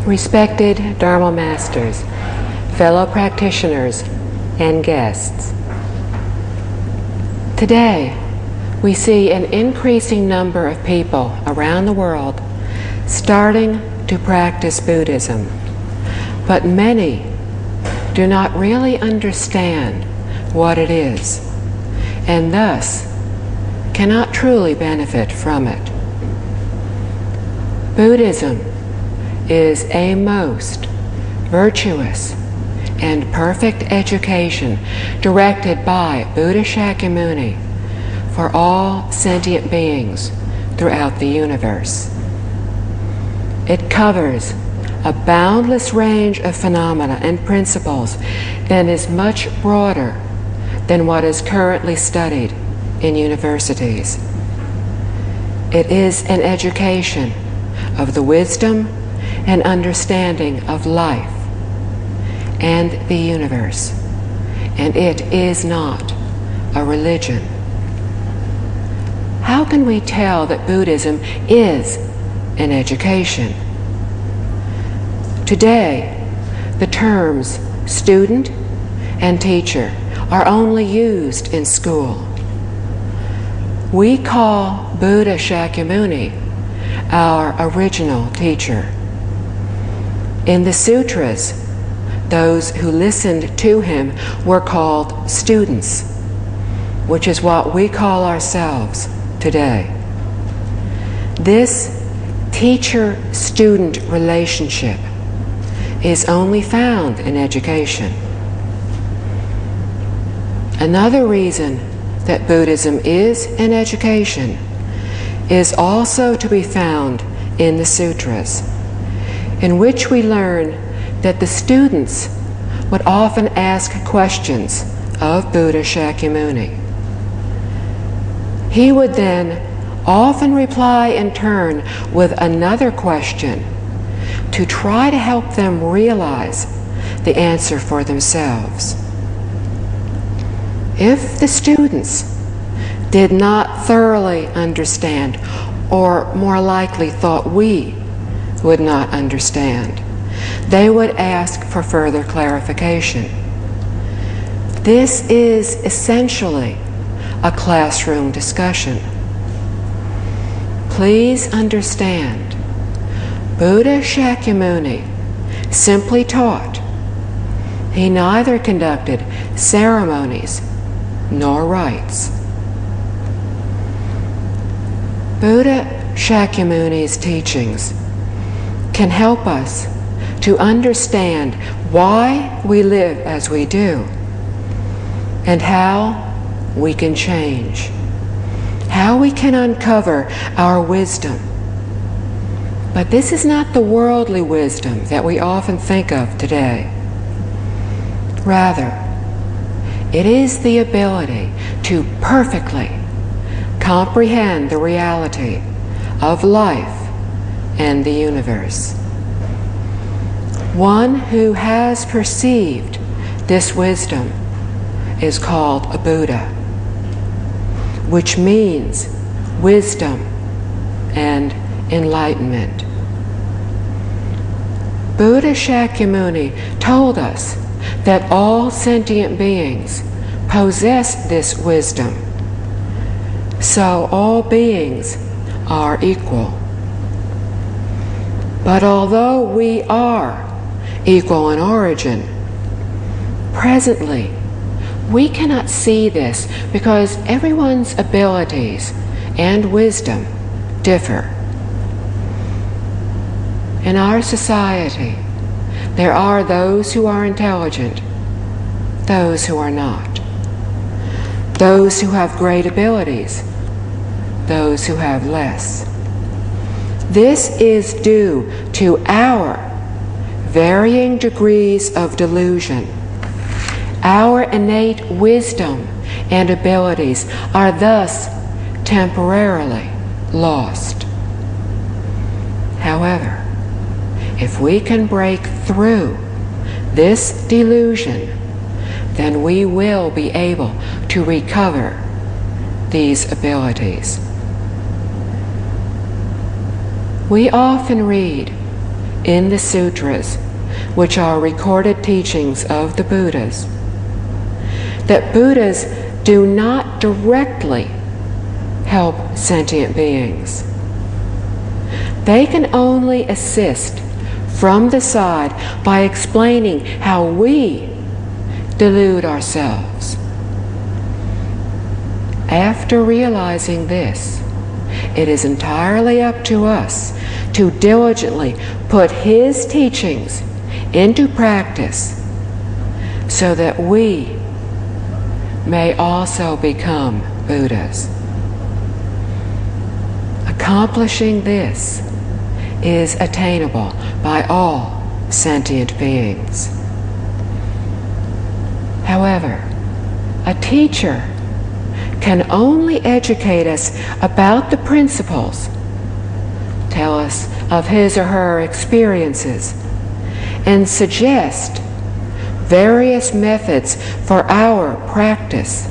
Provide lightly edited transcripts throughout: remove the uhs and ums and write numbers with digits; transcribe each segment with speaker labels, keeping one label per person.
Speaker 1: Respected Dharma Masters, fellow practitioners, and guests. Today, we see an increasing number of people around the world starting to practice Buddhism, but many do not really understand what it is, and thus cannot truly benefit from it. Buddhism is a most virtuous and perfect education directed by Buddha Shakyamuni for all sentient beings throughout the universe. It covers a boundless range of phenomena and principles and is much broader than what is currently studied in universities. It is an education of the wisdom and understanding of life and the universe, and it is not a religion. How can we tell that Buddhism is an education? Today, the terms student and teacher are only used in school. We call Buddha Shakyamuni our original teacher. In the sutras, those who listened to him were called students, which is what we call ourselves today. This teacher-student relationship is only found in education. Another reason that Buddhism is an education is also to be found in the sutras, in which we learn that the students would often ask questions of Buddha Shakyamuni. He would then often reply in turn with another question to try to help them realize the answer for themselves. If the students did not thoroughly understand, or more likely thought we would not understand, they would ask for further clarification. This is essentially a classroom discussion. Please understand, Buddha Shakyamuni simply taught. He neither conducted ceremonies nor rites. Buddha Shakyamuni's teachings can help us to understand why we live as we do and how we can change, how we can uncover our wisdom. But this is not the worldly wisdom that we often think of today. Rather, it is the ability to perfectly comprehend the reality of life and the universe. One who has perceived this wisdom is called a Buddha, which means wisdom and enlightenment. Buddha Shakyamuni told us that all sentient beings possess this wisdom, so all beings are equal. But although we are equal in origin, presently we cannot see this because everyone's abilities and wisdom differ. In our society, there are those who are intelligent, those who are not, those who have great abilities, those who have less. This is due to our varying degrees of delusion. Our innate wisdom and abilities are thus temporarily lost. However, if we can break through this delusion, then we will be able to recover these abilities. We often read in the sutras, which are recorded teachings of the Buddhas, that Buddhas do not directly help sentient beings. They can only assist from the side by explaining how we delude ourselves. After realizing this, it is entirely up to us to diligently put his teachings into practice so that we may also become Buddhas. Accomplishing this is attainable by all sentient beings. However, a teacher can only educate us about the principles, tell us of his or her experiences, and suggest various methods for our practice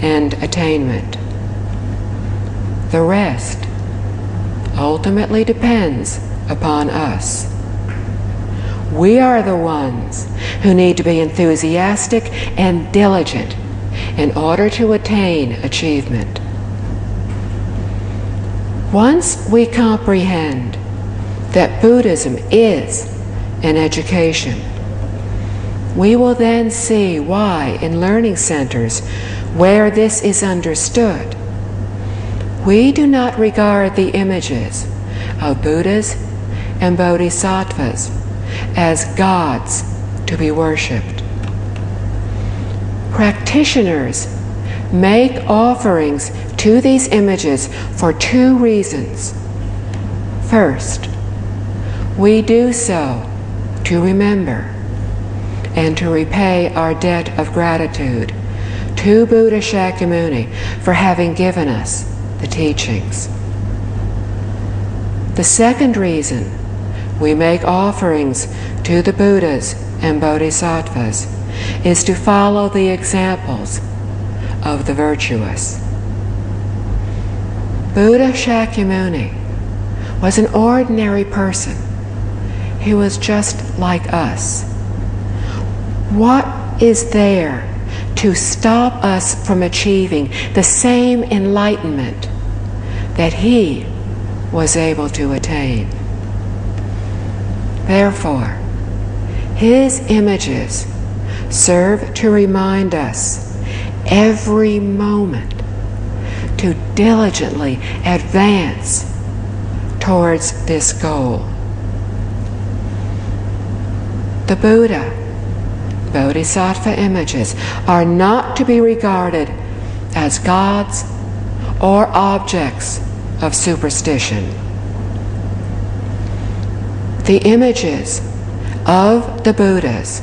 Speaker 1: and attainment. The rest ultimately depends upon us. We are the ones who need to be enthusiastic and diligent in order to attain achievement. Once we comprehend that Buddhism is an education, we will then see why in learning centers where this is understood, we do not regard the images of Buddhas and Bodhisattvas as gods to be worshipped. Practitioners make offerings to these images for two reasons. First, we do so to remember and to repay our debt of gratitude to Buddha Shakyamuni for having given us the teachings. The second reason we make offerings to the Buddhas and Bodhisattvas is to follow the examples of the virtuous. Buddha Shakyamuni was an ordinary person. He was just like us. What is there to stop us from achieving the same enlightenment that he was able to attain? Therefore, his images serve to remind us every moment to diligently advance towards this goal. The Buddha, Bodhisattva images are not to be regarded as gods or objects of superstition. The images of the Buddhas,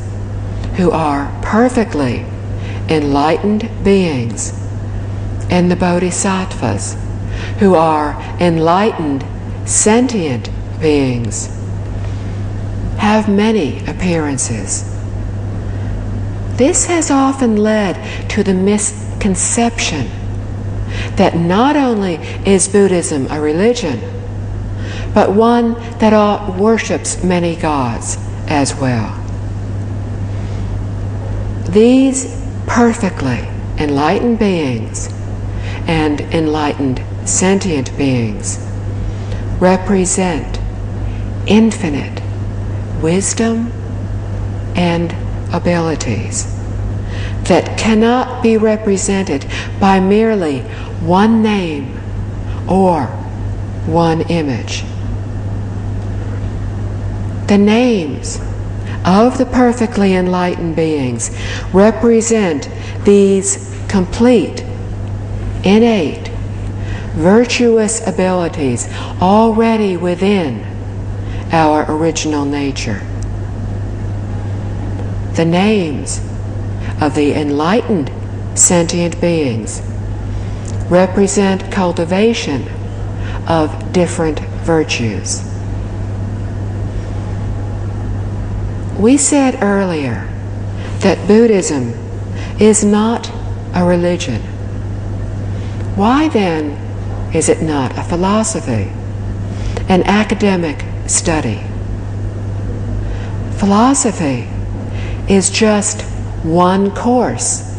Speaker 1: who are perfectly enlightened beings, and the Bodhisattvas, who are enlightened sentient beings, have many appearances. This has often led to the misconception that not only is Buddhism a religion, but one that worships many gods as well. These perfectly enlightened beings and enlightened sentient beings represent infinite wisdom and abilities that cannot be represented by merely one name or one image. The names of the perfectly enlightened beings represent these complete, innate, virtuous abilities already within our original nature. The names of the enlightened sentient beings represent cultivation of different virtues. We said earlier that Buddhism is not a religion. Why then is it not a philosophy, an academic study? Philosophy is just one course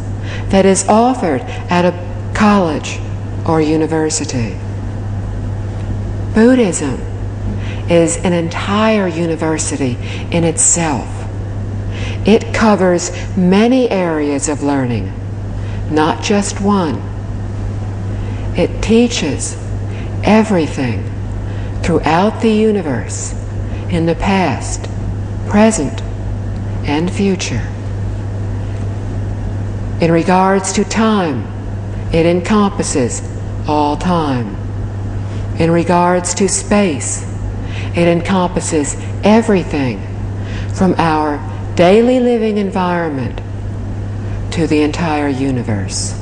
Speaker 1: that is offered at a college or university. Buddhism is an entire university in itself. It covers many areas of learning, not just one. It teaches everything throughout the universe in the past, present, and future. In regards to time, it encompasses all time. In regards to space, it encompasses everything from our daily living environment to the entire universe.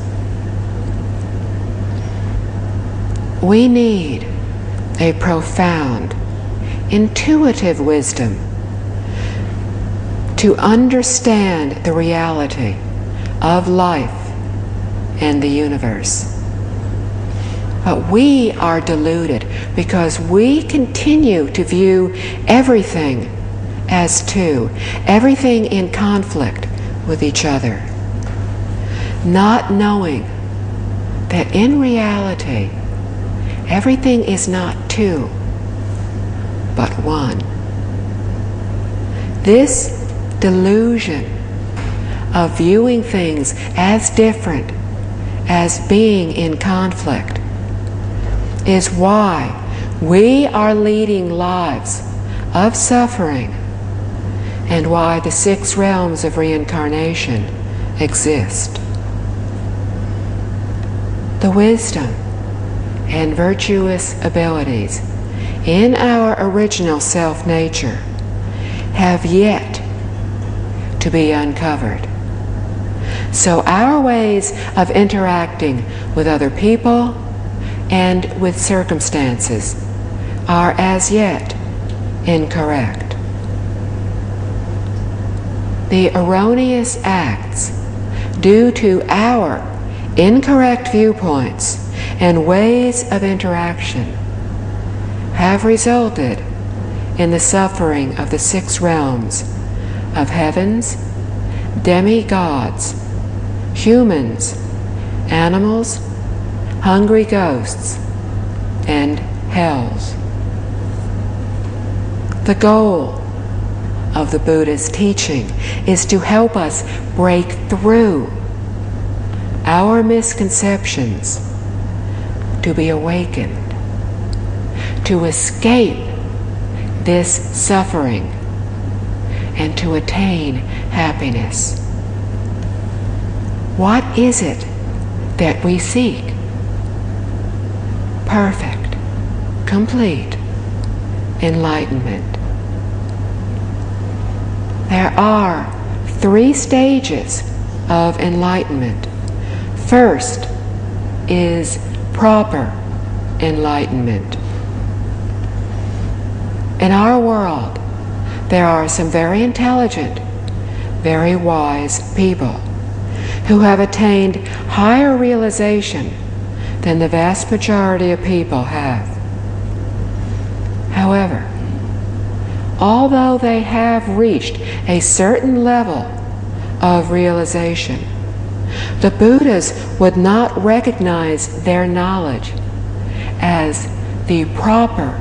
Speaker 1: We need a profound, intuitive wisdom to understand the reality of life and the universe. But we are deluded because we continue to view everything as two, everything in conflict with each other, not knowing that in reality everything is not two, but one. This delusion of viewing things as different, as being in conflict, is why we are leading lives of suffering and why the 6 realms of reincarnation exist. The wisdom and virtuous abilities in our original self-nature have yet to be uncovered. So our ways of interacting with other people and with circumstances are as yet incorrect. The erroneous acts due to our incorrect viewpoints and ways of interaction have resulted in the suffering of the 6 realms of heavens, demigods, humans, animals, hungry ghosts, and hells. The goal of the Buddha's teaching is to help us break through our misconceptions, to be awakened, to escape this suffering, and to attain happiness. What is it that we seek? Perfect, complete enlightenment. There are 3 stages of enlightenment. First is proper enlightenment. In our world, there are some very intelligent, very wise people who have attained higher realization than the vast majority of people have. However, although they have reached a certain level of realization, the Buddhas would not recognize their knowledge as the proper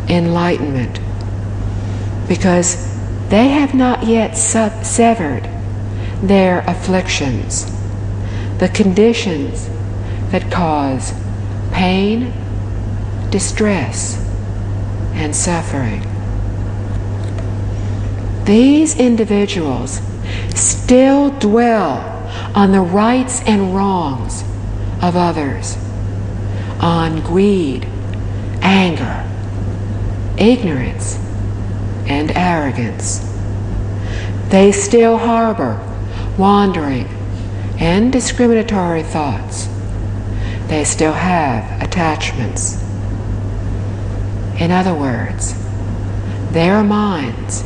Speaker 1: enlightenment because they have not yet severed their afflictions, the conditions that cause pain, distress, and suffering. These individuals still dwell on the rights and wrongs of others, on greed, anger, ignorance, and arrogance. They still harbor wandering and discriminatory thoughts. They still have attachments. In other words, their minds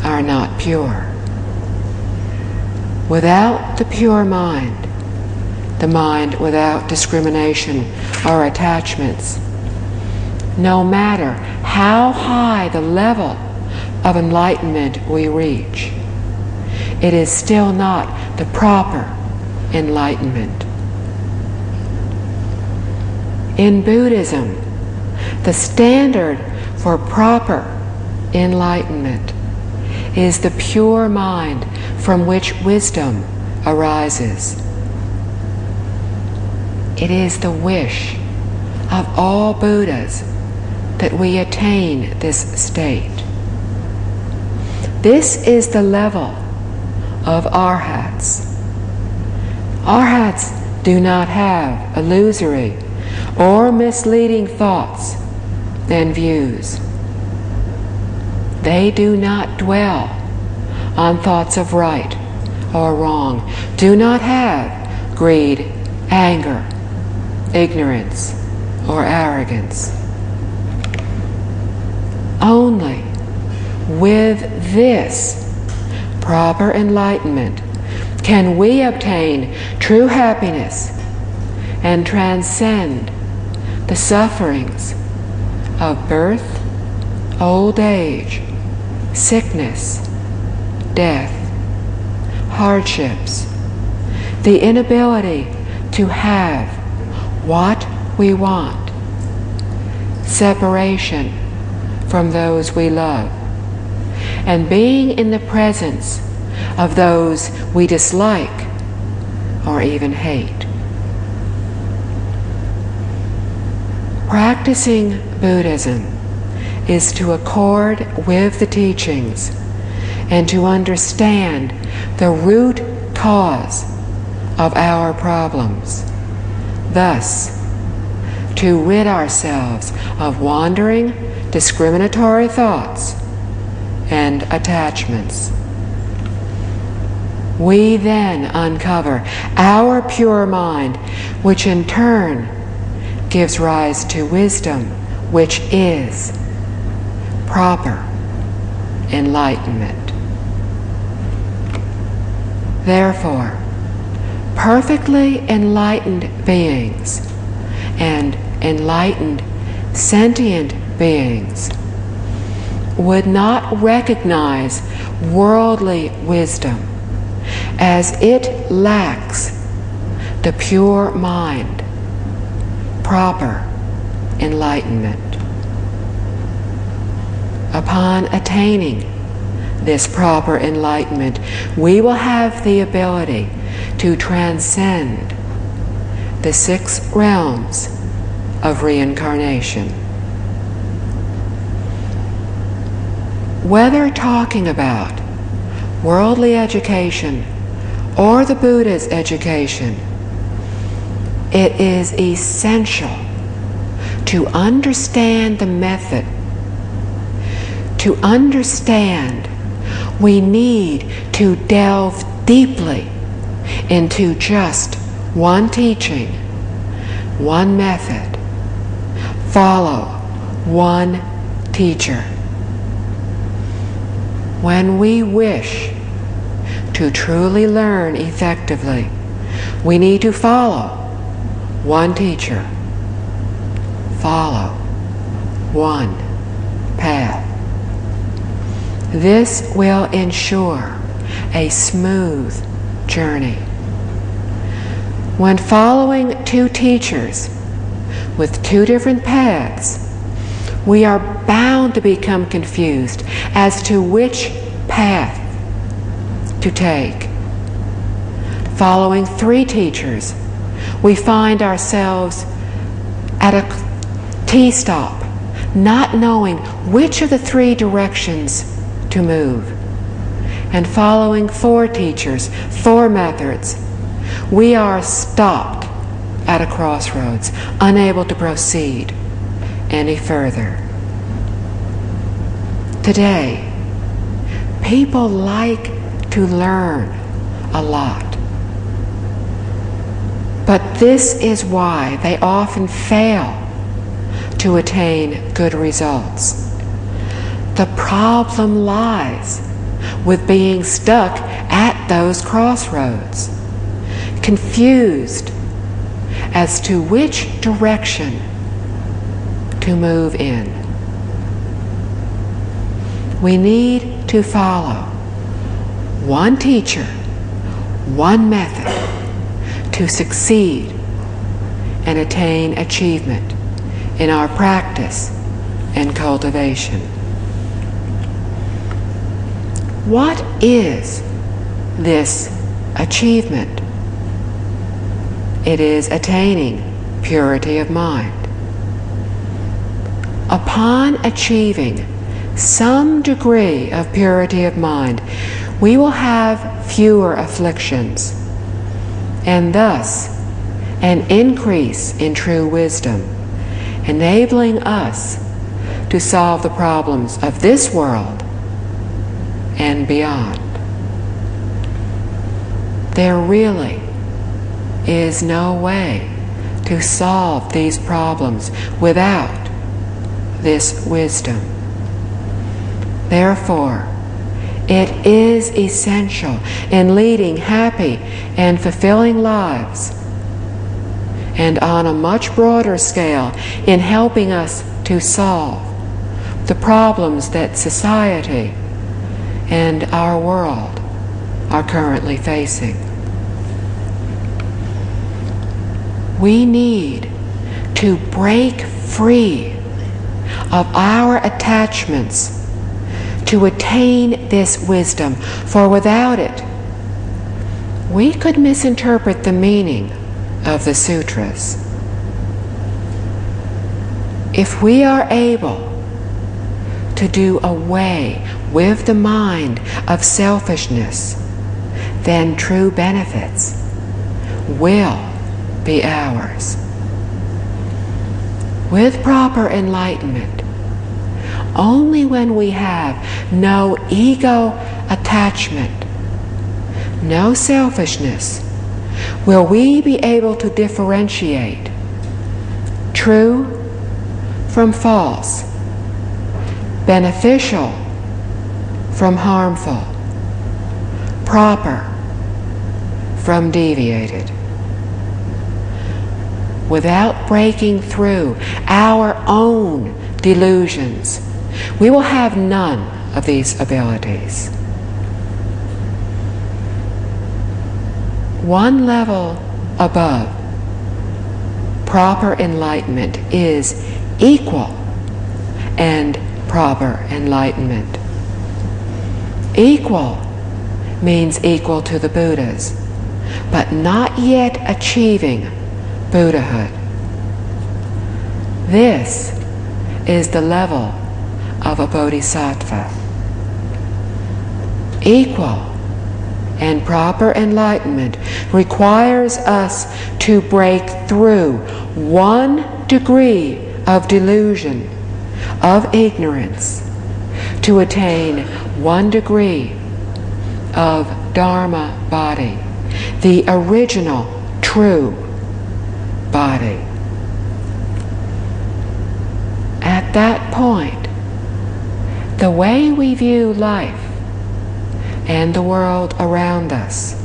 Speaker 1: are not pure. Without the pure mind, the mind without discrimination or attachments, no matter how high the level of enlightenment we reach, it is still not the proper enlightenment. In Buddhism, the standard for proper enlightenment is the pure mind from which wisdom arises. It is the wish of all Buddhas that we attain this state. This is the level of arhats. Arhats do not have illusory or misleading thoughts and views. They do not dwell on thoughts of right or wrong, do not have greed, anger, ignorance, or arrogance. Only with this proper enlightenment can we obtain true happiness and transcend the sufferings of birth, old age, sickness, death, hardships, the inability to have what we want, separation from those we love, and being in the presence of those we dislike or even hate. Practicing Buddhism is to accord with the teachings and to understand the root cause of our problems, thus to rid ourselves of wandering, discriminatory thoughts and attachments. We then uncover our pure mind, which in turn gives rise to wisdom, which is proper enlightenment. Therefore, perfectly enlightened beings and enlightened sentient beings would not recognize worldly wisdom, as it lacks the pure mind, proper enlightenment. Upon attaining this proper enlightenment, we will have the ability to transcend the 6 realms of reincarnation. Whether talking about worldly education or the Buddha's education, it is essential to understand the method. To understand, we need to delve deeply into just one teaching, one method, follow one teacher. When we wish to truly learn effectively, we need to follow one teacher, follow one path. This will ensure a smooth journey. When following 2 teachers with 2 different paths, we are bound to become confused as to which path to take. Following 3 teachers, we find ourselves at a T-stop, not knowing which of the 3 directions to move. And following 4 teachers, 4 methods, we are stopped at a crossroads, unable to proceed any further. Today, people like to learn a lot. But this is why they often fail to attain good results. The problem lies with being stuck at those crossroads, confused as to which direction to move in. we need to follow one teacher, one method to succeed and attain achievement in our practice and cultivation. What is this achievement? It is attaining purity of mind. Upon achieving some degree of purity of mind, we will have fewer afflictions, and thus an increase in true wisdom, enabling us to solve the problems of this world and beyond. There really is no way to solve these problems without this wisdom. Therefore, it is essential in leading happy and fulfilling lives, and on a much broader scale in helping us to solve the problems that society and our world are currently facing. We need to break free of our attachments to attain this wisdom, for without it, we could misinterpret the meaning of the sutras. If we are able to do away with the mind of selfishness, then true benefits will be ours. With proper enlightenment, only when we have no ego attachment, no selfishness, will we be able to differentiate true from false, beneficial from harmful, proper from deviated. Without breaking through our own delusions, we will have none of these abilities. One level above proper enlightenment is equal and proper enlightenment. Equal means equal to the Buddhas, but not yet achieving Buddhahood. This is the level of a bodhisattva. Equal and proper enlightenment requires us to break through 1 degree of delusion, of ignorance, to attain 1 degree of Dharma body, the original true body. At that point, the way we view life and the world around us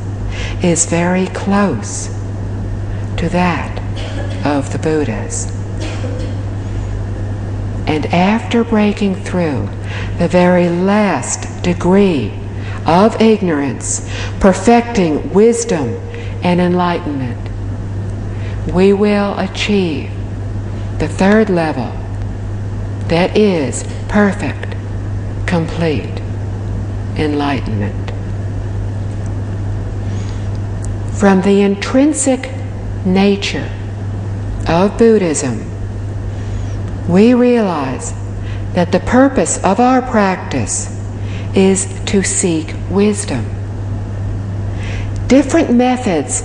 Speaker 1: is very close to that of the Buddhas. And after breaking through the very last degree of ignorance, perfecting wisdom and enlightenment, we will achieve the 3rd level, that is perfect, complete enlightenment. From the intrinsic nature of Buddhism, we realize that the purpose of our practice is to seek wisdom. Different methods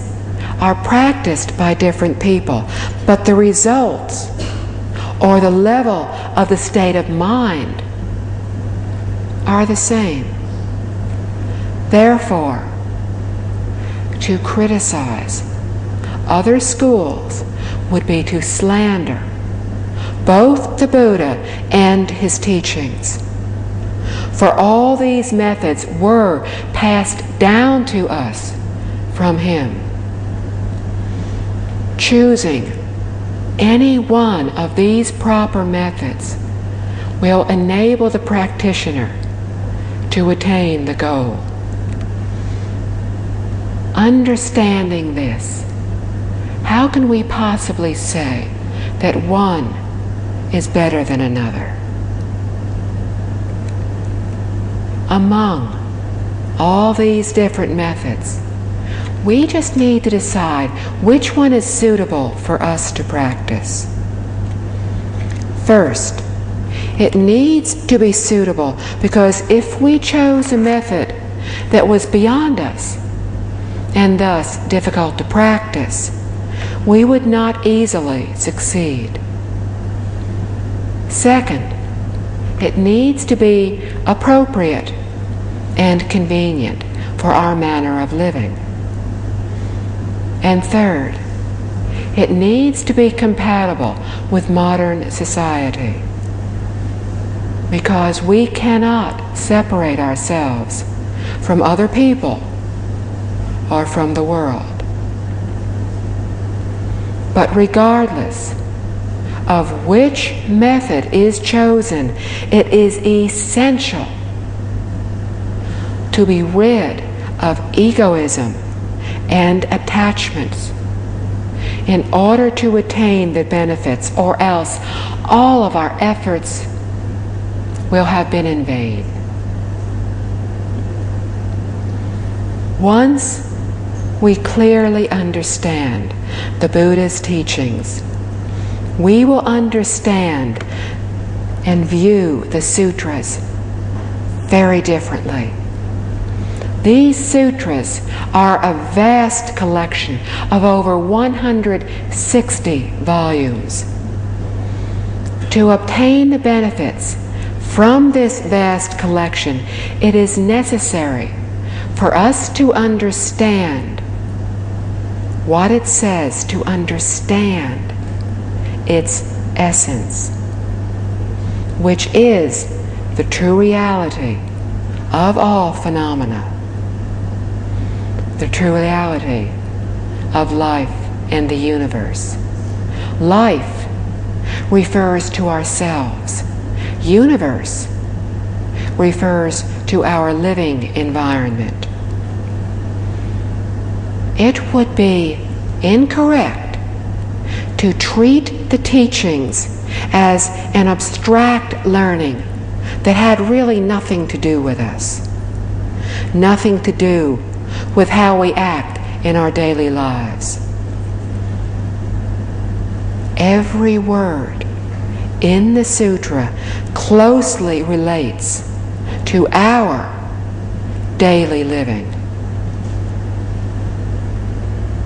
Speaker 1: are practiced by different people, but the results or the level of the state of mind are the same. Therefore, to criticize other schools would be to slander both the Buddha and his teachings. For all these methods were passed down to us from him. Choosing any one of these proper methods will enable the practitioner to attain the goal. Understanding this, how can we possibly say that one is better than another? Among all these different methods, we just need to decide which one is suitable for us to practice. First, it needs to be suitable, because if we chose a method that was beyond us and thus difficult to practice, we would not easily succeed. Second, it needs to be appropriate and convenient for our manner of living. And third, it needs to be compatible with modern society, because we cannot separate ourselves from other people or from the world. But regardless of which method is chosen, it is essential to be rid of egoism and attachments in order to attain the benefits, or else all of our efforts will have been in vain. Once we clearly understand the Buddha's teachings, we will understand and view the sutras very differently. These sutras are a vast collection of over 160 volumes. To obtain the benefits from this vast collection, it is necessary for us to understand what it says, to understand its essence, which is the true reality of all phenomena, the true reality of life and the universe. Life refers to ourselves. Universe refers to our living environment. It would be incorrect to treat the teachings as an abstract learning that had really nothing to do with us, nothing to do with how we act in our daily lives. Every word in the sutra closely relates to our daily living.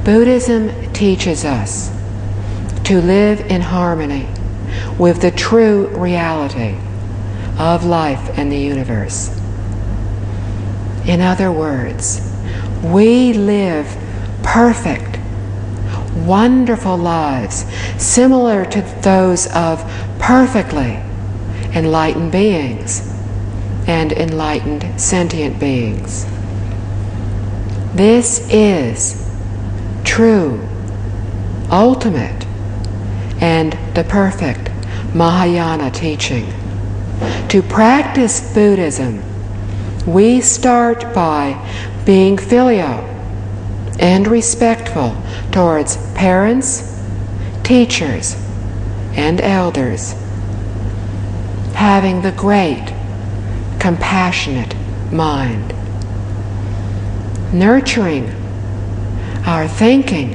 Speaker 1: Buddhism teaches us to live in harmony with the true reality of life and the universe. In other words, we live perfect, wonderful lives similar to those of perfectly enlightened beings and enlightened sentient beings. This is true, ultimate, and the perfect Mahayana teaching. To practice Buddhism, we start by being filial and respectful towards parents, teachers, and elders, having the great, compassionate mind, nurturing our thinking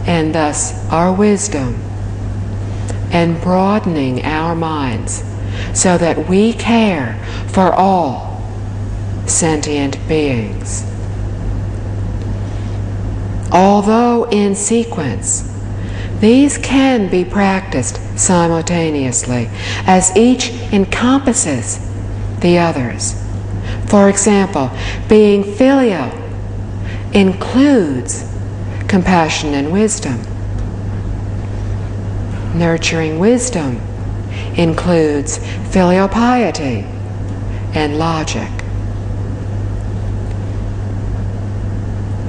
Speaker 1: and thus our wisdom, and broadening our minds so that we care for all sentient beings. Although in sequence, these can be practiced simultaneously, as each encompasses the others. For example, being filial includes compassion and wisdom. Nurturing wisdom includes filial piety and logic.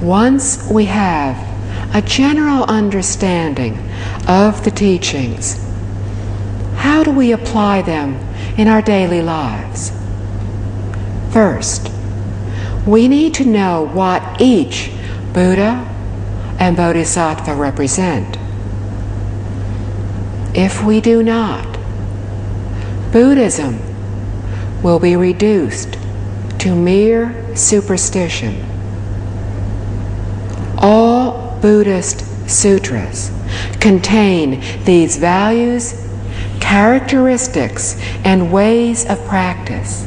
Speaker 1: Once we have a general understanding of the teachings, how do we apply them in our daily lives? First, we need to know what each Buddha and Bodhisattva represent. If we do not, Buddhism will be reduced to mere superstition. All Buddhist sutras contain these values, characteristics, and ways of practice.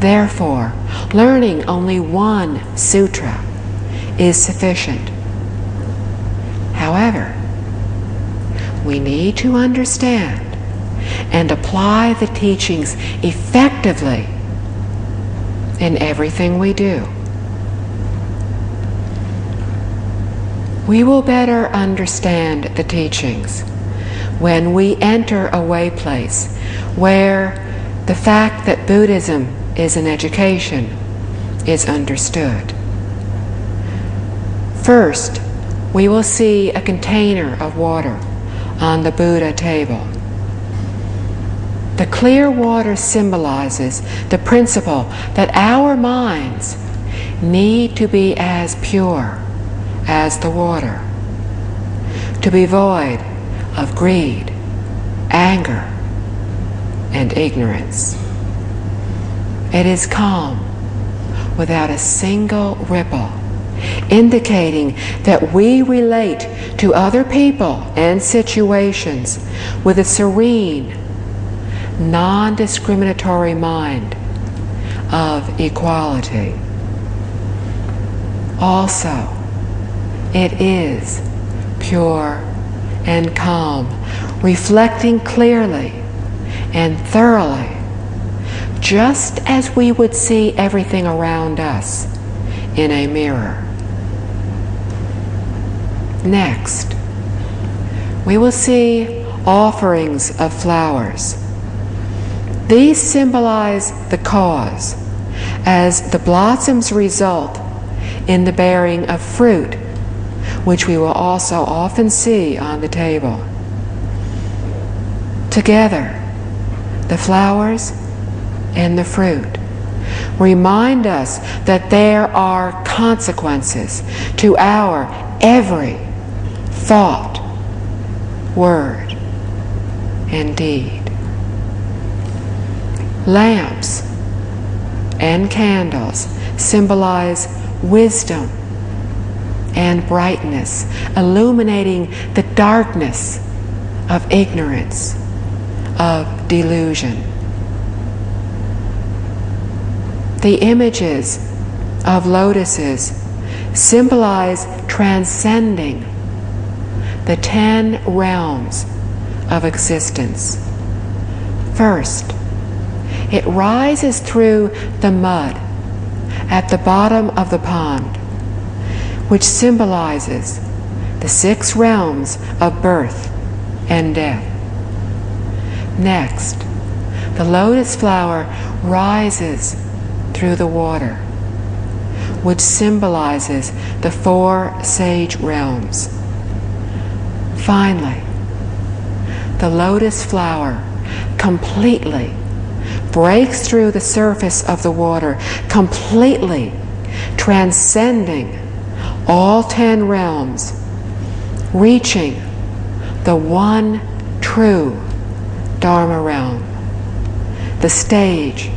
Speaker 1: Therefore, learning only one sutra is sufficient. However, we need to understand and apply the teachings effectively in everything we do. We will better understand the teachings when we enter a way place where the fact that Buddhism is an education is understood. First, we will see a container of water on the Buddha table. The clear water symbolizes the principle that our minds need to be as pure as the water, to be void of greed, anger, and ignorance. It is calm, without a single ripple, indicating that we relate to other people and situations with a serene, non-discriminatory mind of equality. Also, it is pure and calm, reflecting clearly and thoroughly, just as we would see everything around us in a mirror. Next, we will see offerings of flowers. These symbolize the cause, as the blossoms result in the bearing of fruit, which we will also often see on the table. Together, the flowers and the fruit remind us that there are consequences to our every thought, word, and deed. Lamps and candles symbolize wisdom and brightness, illuminating the darkness of ignorance, of delusion. The images of lotuses symbolize transcending the 10 realms of existence. First, it rises through the mud at the bottom of the pond, which symbolizes the 6 realms of birth and death. Next, the lotus flower rises through the water, which symbolizes the 4 sage realms. Finally, the lotus flower completely breaks through the surface of the water, completely transcending all 10 realms, reaching the one true Dharma realm, the stage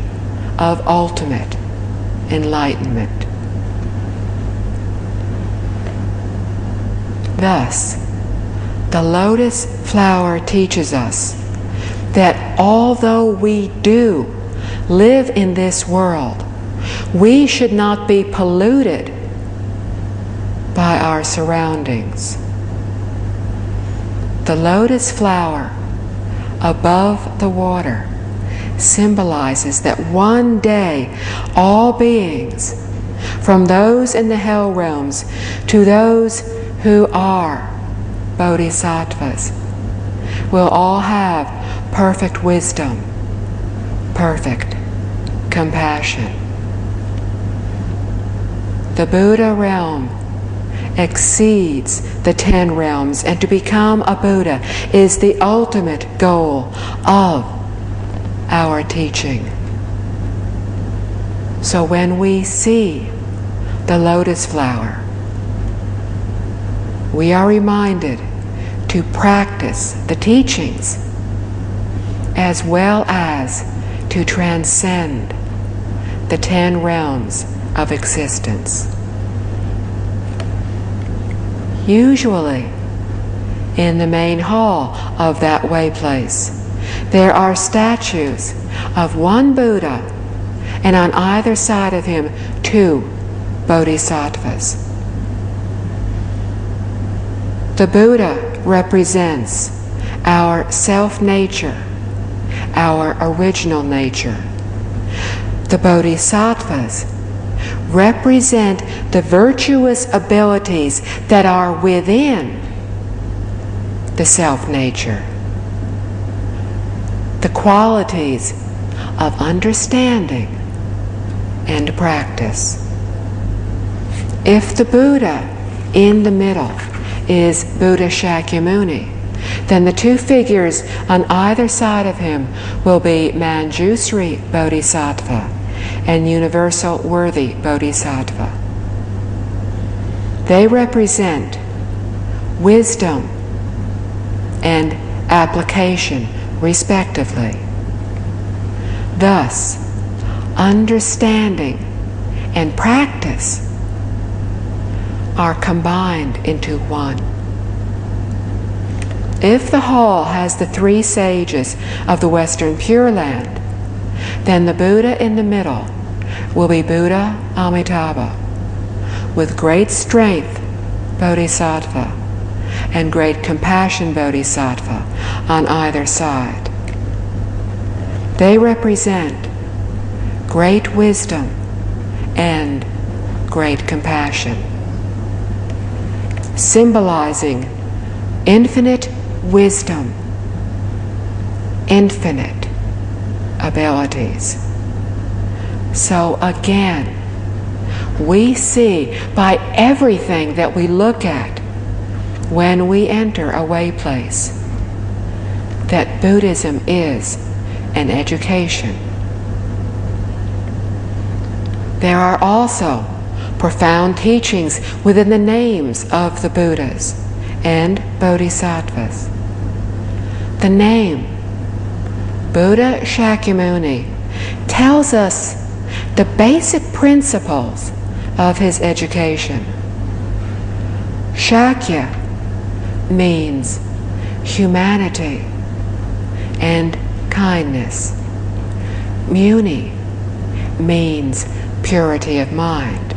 Speaker 1: of ultimate enlightenment. Thus, the lotus flower teaches us that although we do live in this world, we should not be polluted by our surroundings. The lotus flower above the water symbolizes that one day all beings, from those in the hell realms to those who are bodhisattvas, will all have perfect wisdom, perfect compassion. The Buddha realm exceeds the 10 realms, and to become a Buddha is the ultimate goal of our teaching. So when we see the lotus flower, we are reminded to practice the teachings as well as to transcend the 10 realms of existence. Usually, in the main hall of that way place, there are statues of one Buddha, and on either side of him 2 bodhisattvas. The Buddha represents our self-nature, our original nature. The bodhisattvas represent the virtuous abilities that are within the self-nature, the qualities of understanding and practice. If the Buddha in the middle is Buddha Shakyamuni, then the 2 figures on either side of him will be Manjusri Bodhisattva and Universal Worthy Bodhisattva. They represent wisdom and application, respectively. Thus, understanding and practice are combined into one. If the hall has the 3 sages of the Western Pure Land, then the Buddha in the middle will be Buddha Amitabha, with great strength Bodhisattva and great compassion Bodhisattva on either side. They represent great wisdom and great compassion, symbolizing infinite wisdom, infinite abilities. So again, we see by everything that we look at when we enter a way place that Buddhism is an education. There are also profound teachings within the names of the Buddhas and Bodhisattvas. The name Buddha Shakyamuni tells us the basic principles of his education. Shakya means humanity and kindness. Muni means purity of mind.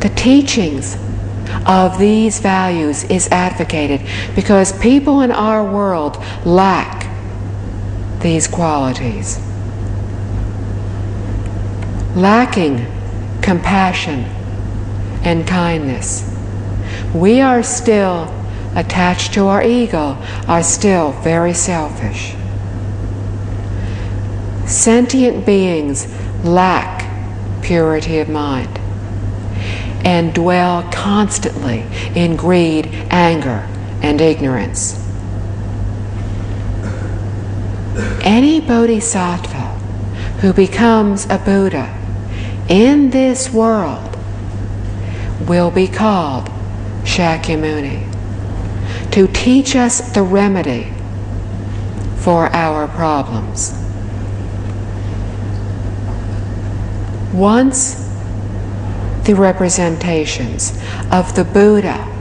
Speaker 1: The teachings of these values is advocated because people in our world lack these qualities. Lacking compassion and kindness, we are still attached to our ego, are still very selfish. Sentient beings lack purity of mind and dwell constantly in greed, anger, and ignorance. Any bodhisattva who becomes a Buddha in this world will be called Shakyamuni, to teach us the remedy for our problems. Once the representations of the Buddha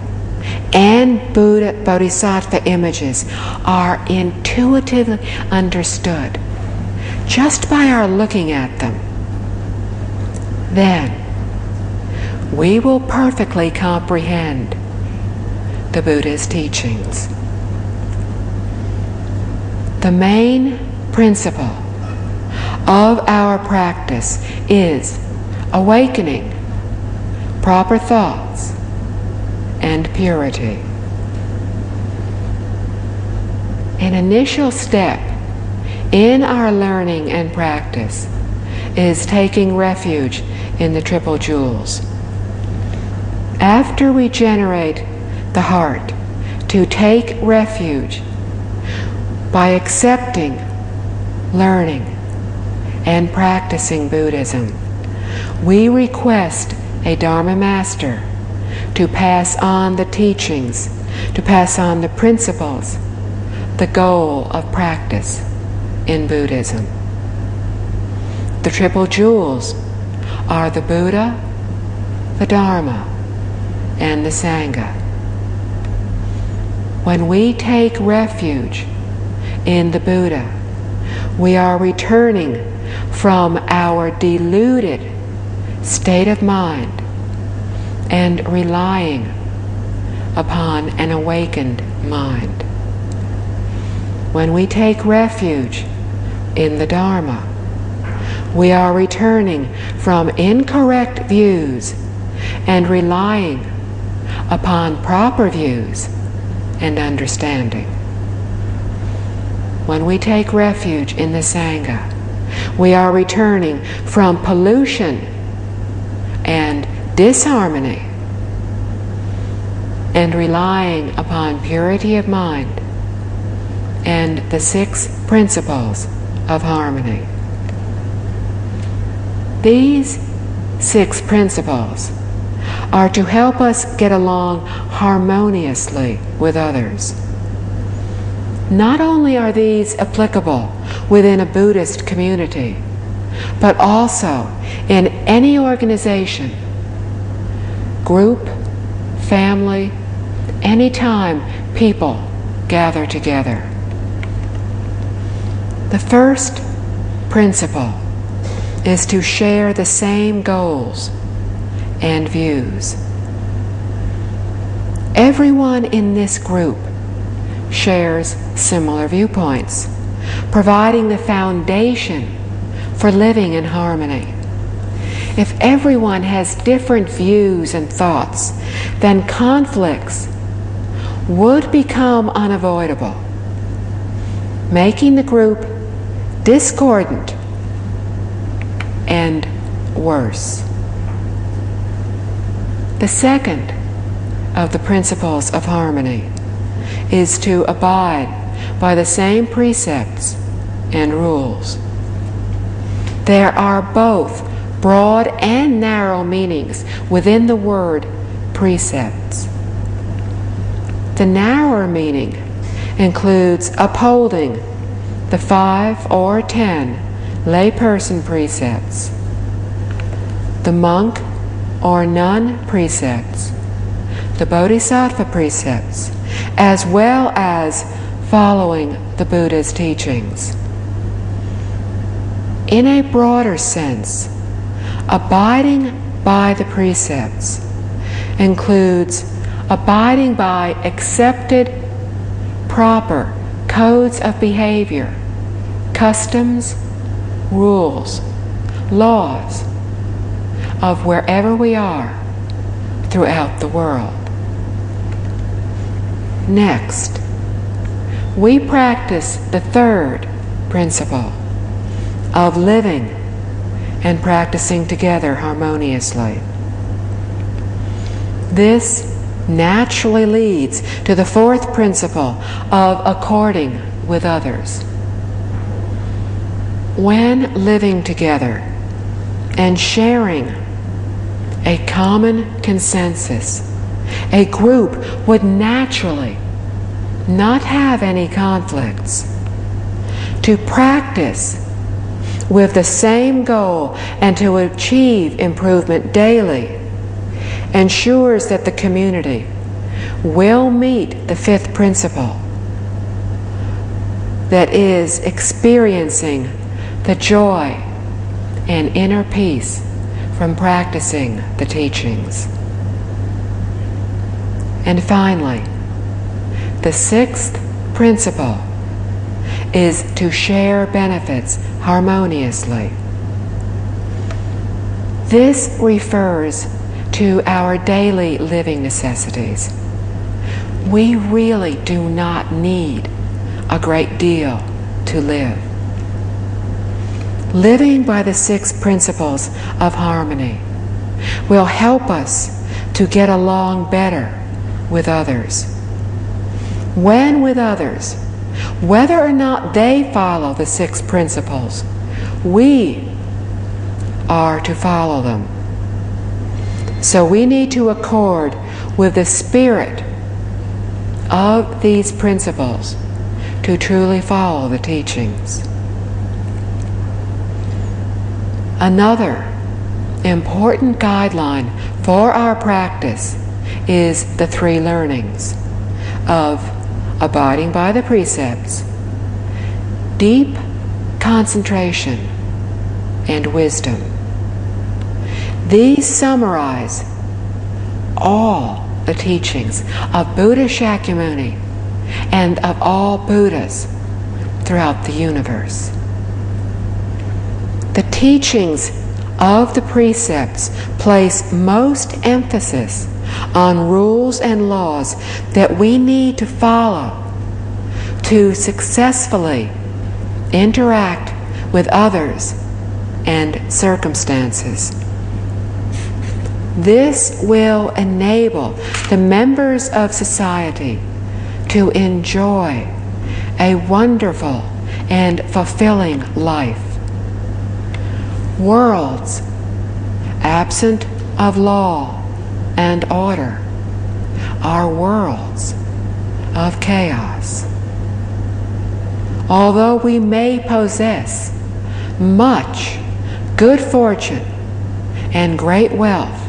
Speaker 1: and Buddha Bodhisattva images are intuitively understood just by our looking at them, then we will perfectly comprehend the Buddha's teachings. The main principle of our practice is awakening proper thoughts and purity. An initial step in our learning and practice is taking refuge in the Triple Jewels. After we generate the heart to take refuge by accepting, learning, and practicing Buddhism, we request a Dharma master to pass on the teachings, to pass on the principles, the goal of practice in Buddhism. The Triple Jewels are the Buddha, the Dharma, and the Sangha. When we take refuge in the Buddha, we are returning from our deluded state of mind and relying upon an awakened mind. When we take refuge in the Dharma, we are returning from incorrect views and relying upon proper views and understanding. When we take refuge in the Sangha, we are returning from pollution and disharmony and relying upon purity of mind and the 6 principles of harmony. These 6 principles are to help us get along harmoniously with others. Not only are these applicable within a Buddhist community, but also in any organization, group, family, anytime people gather together. The first principle is to share the same goals and views. Everyone in this group shares similar viewpoints, providing the foundation for living in harmony. If everyone has different views and thoughts, then conflicts would become unavoidable, making the group discordant and worse. The second of the principles of harmony is to abide by the same precepts and rules. There are both broad and narrow meanings within the word precepts. The narrower meaning includes upholding the 5 or 10 layperson precepts, the monk or nun precepts, the bodhisattva precepts, as well as following the Buddha's teachings. In a broader sense, abiding by the precepts includes abiding by accepted, proper codes of behavior, customs, rules, laws of wherever we are throughout the world. Next, we practice the third principle of living and practicing together harmoniously. This naturally leads to the fourth principle of according with others. When living together and sharing a common consensus, a group would naturally not have any conflicts. To practice with the same goal and to achieve improvement daily ensures that the community will meet the fifth principle, that is, experiencing the joy and inner peace from practicing the teachings. And finally, the sixth principle is to share benefits harmoniously. This refers to our daily living necessities. We really do not need a great deal to live. Living by the six principles of harmony will help us to get along better with others. When with others, whether or not they follow the six principles, we are to follow them. So we need to accord with the spirit of these principles to truly follow the teachings. Another important guideline for our practice is the three learnings of abiding by the precepts, deep concentration, and wisdom. These summarize all the teachings of Buddha Shakyamuni and of all Buddhas throughout the universe. The teachings of the precepts place most emphasis on rules and laws that we need to follow to successfully interact with others and circumstances. This will enable the members of society to enjoy a wonderful and fulfilling life. Worlds absent of law and order are worlds of chaos. Although we may possess much good fortune and great wealth,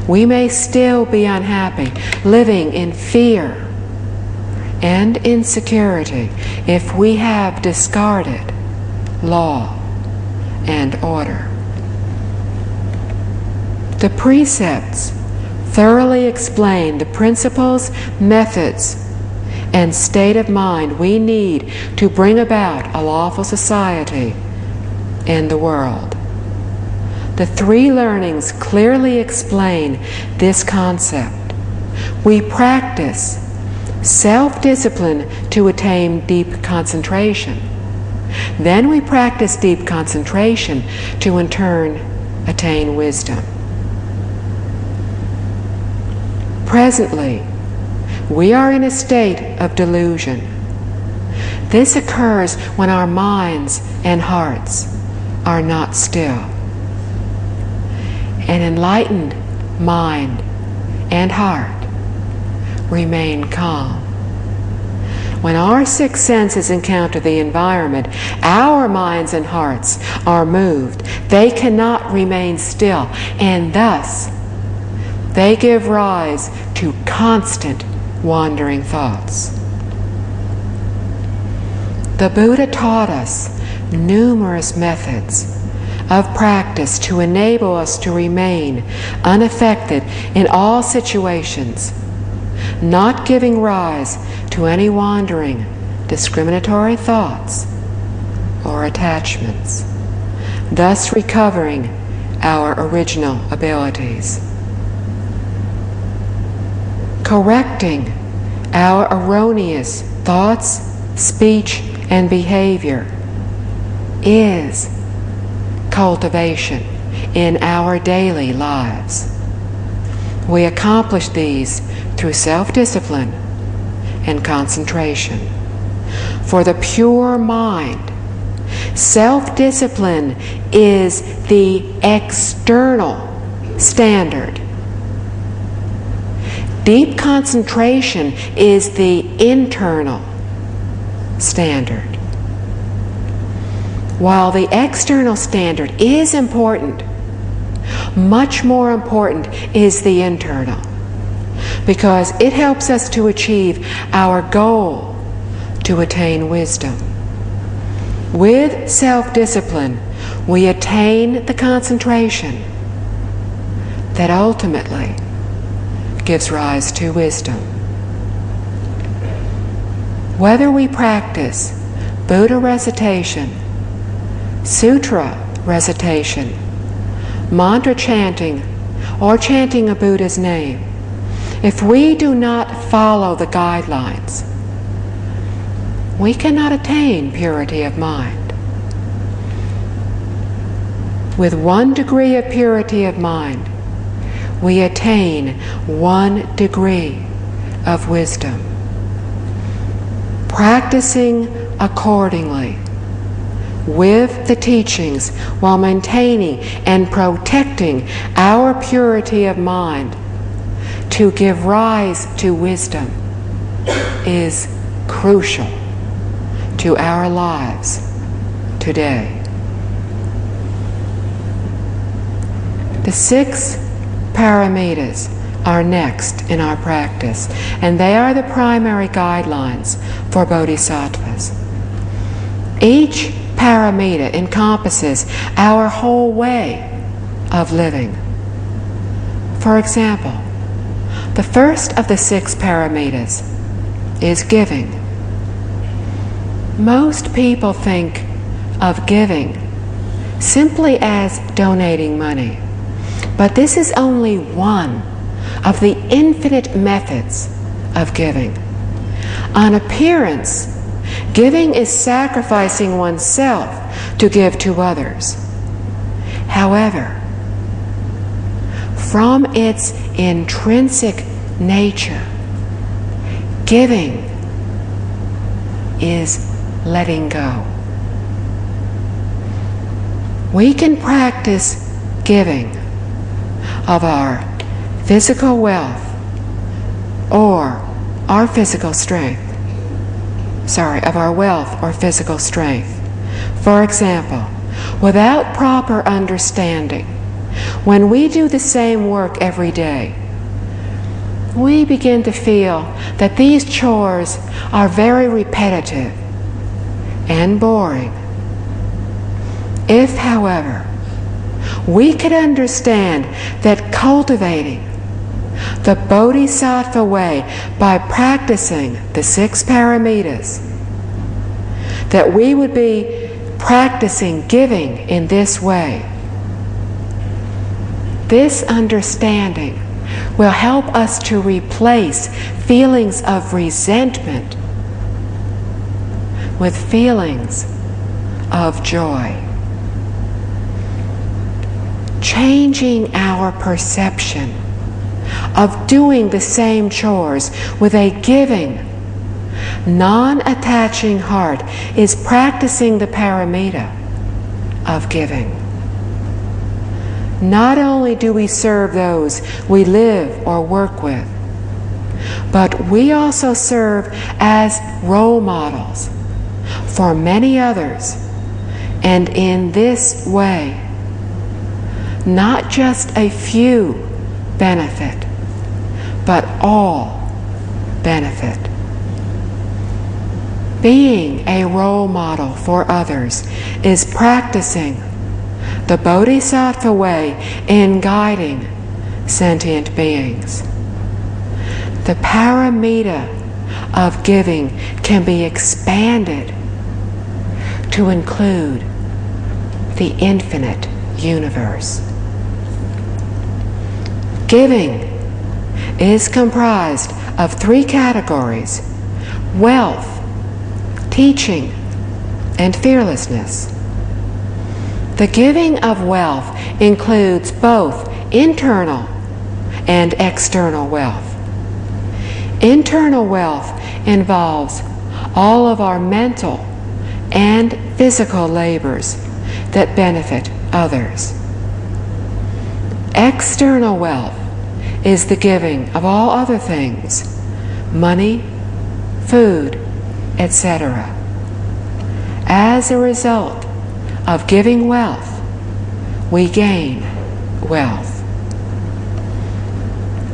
Speaker 1: we may still be unhappy, living in fear and insecurity if we have discarded law and order. The precepts thoroughly explain the principles, methods, and state of mind we need to bring about a lawful society in the world. The three learnings clearly explain this concept. We practice self-discipline to attain deep concentration. Then we practice deep concentration to in turn attain wisdom. Presently, we are in a state of delusion. This occurs when our minds and hearts are not still. An enlightened mind and heart remain calm. When our six senses encounter the environment, our minds and hearts are moved. They cannot remain still, and thus they give rise to constant wandering thoughts. The Buddha taught us numerous methods of practice to enable us to remain unaffected in all situations, not giving rise to any wandering, discriminatory thoughts or attachments, thus recovering our original abilities. Correcting our erroneous thoughts, speech, and behavior is cultivation in our daily lives. We accomplish these through self-discipline and concentration. For the pure mind, self-discipline is the external standard. Deep concentration is the internal standard. While the external standard is important, much more important is the internal, because it helps us to achieve our goal to attain wisdom. With self-discipline, we attain the concentration that ultimately gives rise to wisdom. Whether we practice Buddha recitation, sutra recitation, mantra chanting, or chanting a Buddha's name, if we do not follow the guidelines, we cannot attain purity of mind. With 1 degree of purity of mind, we attain 1 degree of wisdom. Practicing accordingly, with the teachings while maintaining and protecting our purity of mind to give rise to wisdom is crucial to our lives today. The 6 paramitas are next in our practice, and they are the primary guidelines for bodhisattvas. Each paramita encompasses our whole way of living. For example, the first of the 6 paramitas is giving. Most people think of giving simply as donating money, but this is only one of the infinite methods of giving. On appearance, giving is sacrificing oneself to give to others. However, from its intrinsic nature, giving is letting go. We can practice giving of our physical wealth or our physical strength. Of our wealth or physical strength. For example, without proper understanding, when we do the same work every day, we begin to feel that these chores are very repetitive and boring. If, however, we could understand that cultivating the bodhisattva way by practicing the 6 paramitas, that we would be practicing giving in this way. This understanding will help us to replace feelings of resentment with feelings of joy. Changing our perception of doing the same chores with a giving, non-attaching heart is practicing the paramita of giving. Not only do we serve those we live or work with, but we also serve as role models for many others, and in this way, not just a few benefit, but all benefit. Being a role model for others is practicing the bodhisattva way in guiding sentient beings. The paramita of giving can be expanded to include the infinite universe. Giving is comprised of 3 categories: wealth, teaching, and fearlessness. The giving of wealth includes both internal and external wealth. Internal wealth involves all of our mental and physical labors that benefit others. External wealth is the giving of all other things, money, food, etc. As a result of giving wealth, we gain wealth.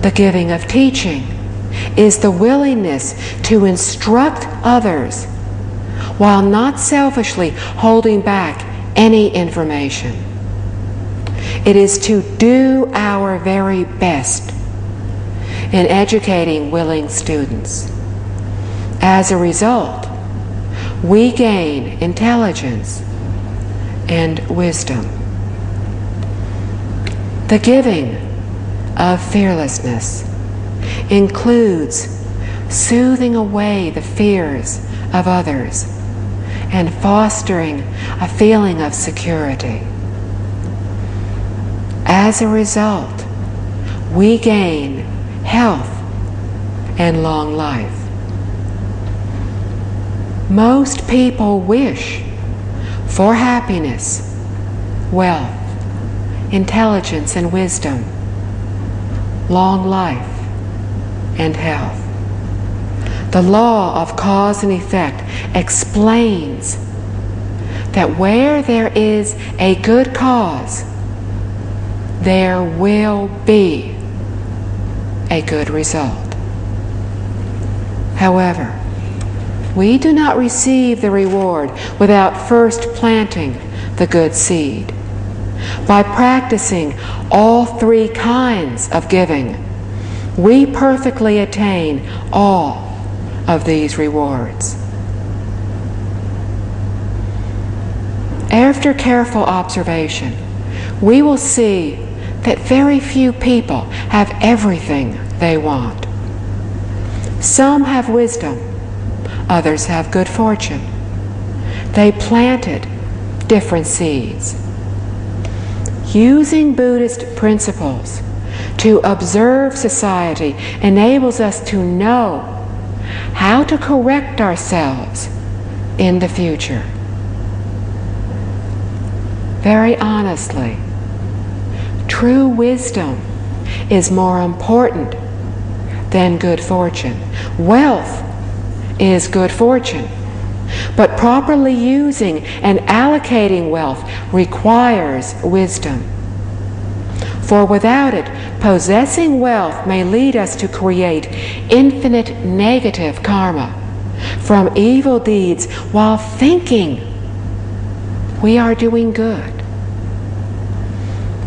Speaker 1: The giving of teaching is the willingness to instruct others while not selfishly holding back any information. It is to do our very best in educating willing students. As a result, we gain intelligence and wisdom. The giving of fearlessness includes soothing away the fears of others and fostering a feeling of security. As a result, we gain health and long life. Most people wish for happiness, wealth, intelligence and wisdom, long life and health. The law of cause and effect explains that where there is a good cause, there will be a good result. However, we do not receive the reward without first planting the good seed. By practicing all three kinds of giving, we perfectly attain all of these rewards. After careful observation, we will see that very few people have everything they want. Some have wisdom, others have good fortune. They planted different seeds. Using Buddhist principles to observe society enables us to know how to correct ourselves in the future. Very honestly, true wisdom is more important than good fortune. Wealth is good fortune, but properly using and allocating wealth requires wisdom. For without it, possessing wealth may lead us to create infinite negative karma from evil deeds while thinking we are doing good.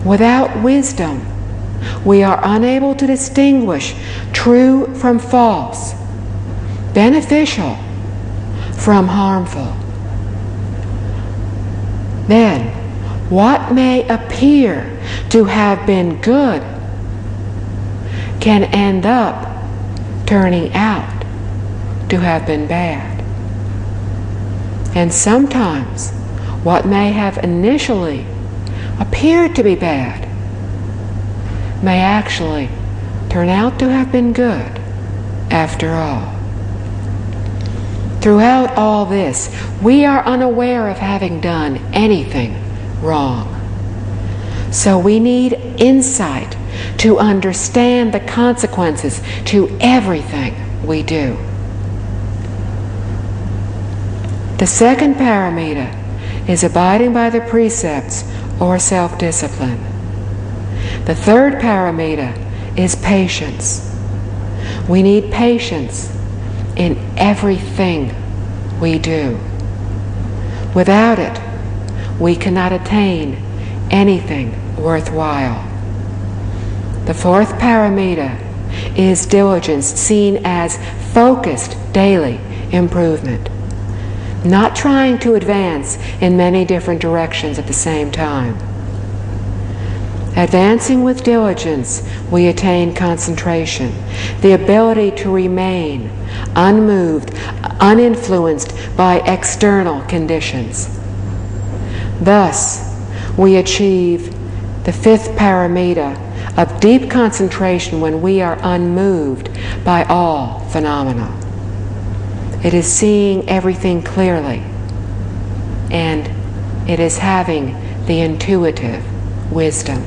Speaker 1: Without wisdom, we are unable to distinguish true from false, beneficial from harmful. Then, what may appear to have been good can end up turning out to have been bad. And sometimes what may have initially appeared to be bad may actually turn out to have been good after all. Throughout all this, we are unaware of having done anything wrong. So we need insight to understand the consequences to everything we do. The second paramita is abiding by the precepts or self-discipline. The third paramita is patience. We need patience in everything we do. Without it, we cannot attain anything worthwhile. The fourth paramita is diligence, seen as focused daily improvement, not trying to advance in many different directions at the same time. Advancing with diligence, we attain concentration, the ability to remain unmoved, uninfluenced by external conditions. Thus, we achieve the fifth paramita of deep concentration when we are unmoved by all phenomena. It is seeing everything clearly, and it is having the intuitive wisdom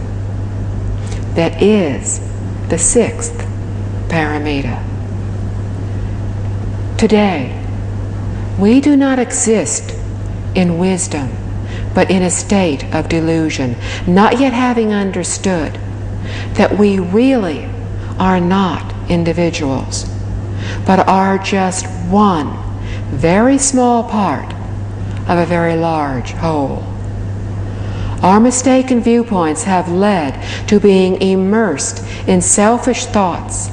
Speaker 1: that is the sixth paramita. Today, we do not exist in wisdom, but in a state of delusion, not yet having understood that we really are not individuals, but are just one very small part of a very large whole. Our mistaken viewpoints have led to being immersed in selfish thoughts.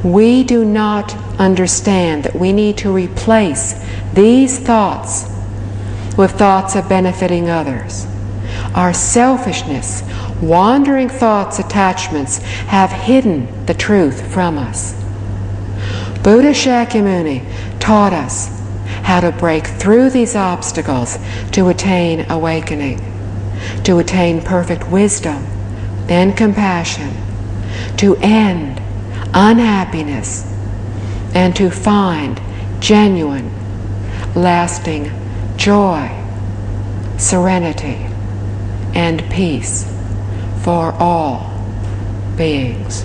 Speaker 1: We do not understand that we need to replace these thoughts with thoughts of benefiting others. Our selfishness, wandering thoughts, attachments have hidden the truth from us. Buddha Shakyamuni taught us how to break through these obstacles to attain awakening, to attain perfect wisdom and compassion, to end unhappiness, and to find genuine, lasting joy serenity, and peace for all beings.